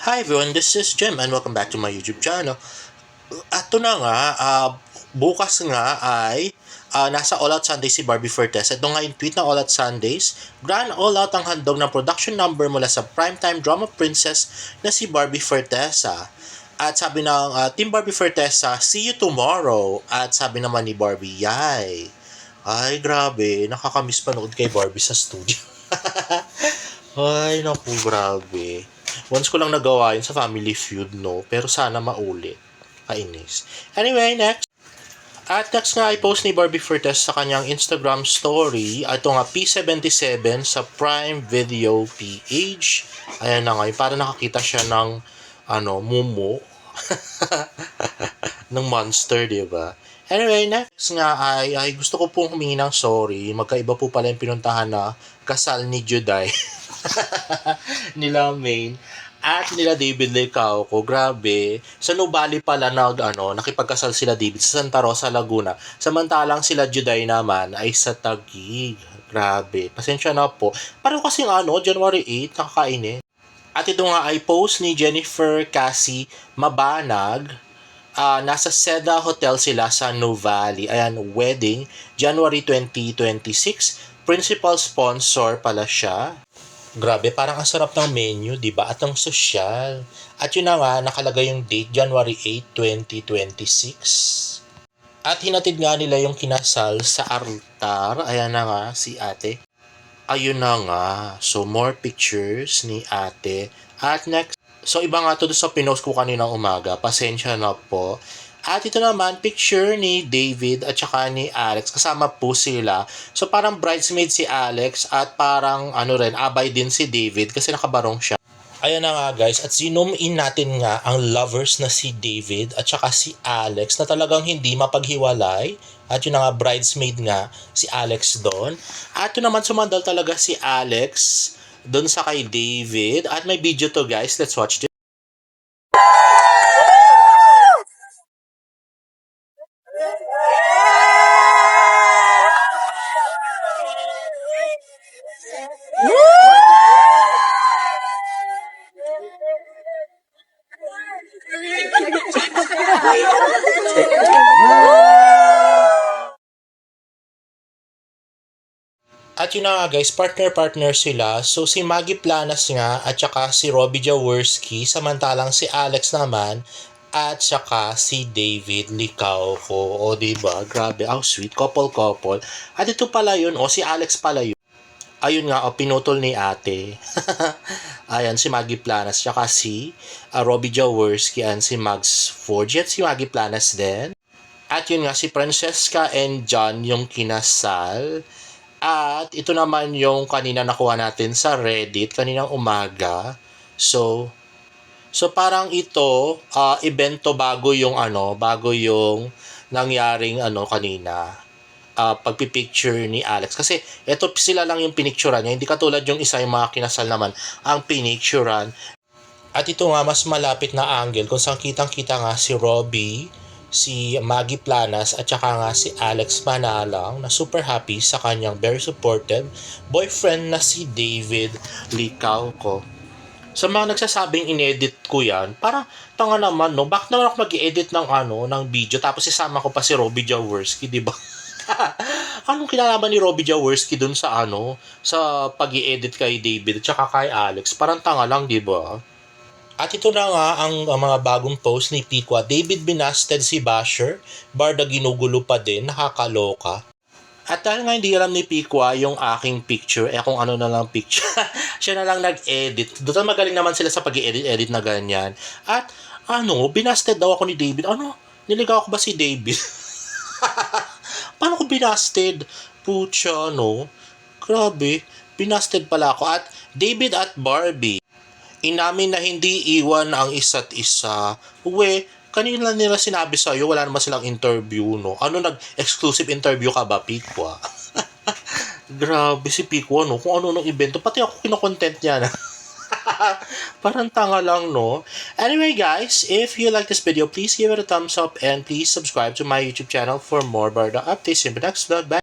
Hi everyone, this is Jim and welcome back to my YouTube channel. Ato na nga, bukas nga ay nasa All Out Sundays si Barbie Fortes. Ito nga yung tweet ng All Out Sundays. Grand all out ang handog ng production number mula sa primetime drama princess na si Barbie Fortesa. At sabi ng Team Barbie Fortesa, see you tomorrow. At sabi naman ni Barbie, yay. Ay, grabe. Nakakamiss panood kay Barbie sa studio. Ay, naku, grabe. Once ko lang nagawa yun sa Family Feud, no? Pero sana maulit. Kainis. Anyway, next. At next nga, i-post ni Barbie Fortes sa kanyang Instagram story. Ito nga, P77 sa Prime Video PH. Ayan na nga, para nakakita siya ng, mumu. ng monster, di ba? Anyway, next nga ay gusto ko pong humingi ng sorry. Magkaiba po pala yung pinuntahan na kasal ni Juday. Nila Maine at nila David Licao ko. Grabe. Sa Nubali pala nakipagkasal sila David sa Santa Rosa, Laguna. Samantalang sila Juday naman ay sa Taguig. Grabe. Pasensya na po. Parang kasing January 8, nakakainin. At ito nga ay post ni Jennifer Cassie Mabanag. Nasa Seda Hotel sila sa Nuvali. Ayan, wedding, January 2026. Principal sponsor pala siya. Grabe, parang ang sarap ng menu, di ba? At ang social. At yun na nga, nakalagay yung date, January 8, 2026. At hinatid nga nila yung kinasal sa altar. Ayan na nga, si ate. Ayun na nga. So, more pictures ni ate. At next, so iba nga to sa pinost ko kaninang umaga. Pasensya na po. At ito naman, picture ni David at saka ni Alex. Kasama po sila. So parang bridesmaid si Alex at parang abay din si David kasi nakabarong siya. Ayan na nga guys, at zoom in natin nga ang lovers na si David at saka si Alex na talagang hindi mapaghiwalay. At yun na nga, bridesmaid nga si Alex doon. At yun naman, sumandal talaga si Alex doon sa kay David. At may video to guys, let's watch this. At yun na nga guys, partner-partner sila. So si Maggie Planas nga at saka si Robbie Jaworski, samantalang si Alex naman at saka si David Licao ko. O diba? Grabe, sweet. Couple-couple. At ito pala yun, si Alex pala yun. Ayun nga, pinutol ni ate. Ayan, si Maggie Planas, tsaka si Robbie Jaworski, and si Mags Forge, at si Maggie Planas din. At yun nga, si Francesca and John yung kinasal. At ito naman yung kanina nakuha natin sa Reddit, kaninang umaga. So parang ito, evento bago yung nangyaring kanina. Pagpipicture ni Alex. Kasi ito sila lang yung pinicturan niya. Hindi katulad yung isa yung mga kinasal naman ang pinicturan. At ito nga mas malapit na angle kung saan kitang-kita nga si Robbie, si Maggie Planas at saka nga si Alex Manalang na super happy sa kanyang very supportive boyfriend na si David Licao ko. Sa mga nagsasabing inedit ko yan, para tanga naman, no? Bakit naman ako mag-i-edit ng video tapos isama ko pa si Robbie Jaworski, di ba? Anong kinalaman ni Robbie Jaworski dun sa sa pag-i-edit kay David at saka kay Alex? Parang tanga lang, di ba? At ito na nga ang mga bagong post ni Pikwa. David binasted si Basher, Barda ginugulo pa din, nakakaloka. At dahil nga hindi alam ni Pikwa yung aking picture, kung ano na lang picture, siya na lang nag-edit. Doon magaling naman sila sa pag-i-edit na ganyan. At binasted daw ako ni David. Niligaw ko ba si David? Paano ko binasted? Pucha, Grabe, binasted pala ako. At David at Barbie, inamin na hindi iwan ang isa't isa. Kanina nila sinabi sa'yo, wala naman silang interview, no? Nag-exclusive interview ka ba, Pikwa? Grabe si Pikwa, no? Kung ano nung evento, pati ako kinokontent niya, na. Parang tanga lang, no? Anyway, guys, if you like this video, please give it a thumbs up and please subscribe to my YouTube channel for more Barda updates in the next vlog. Bye!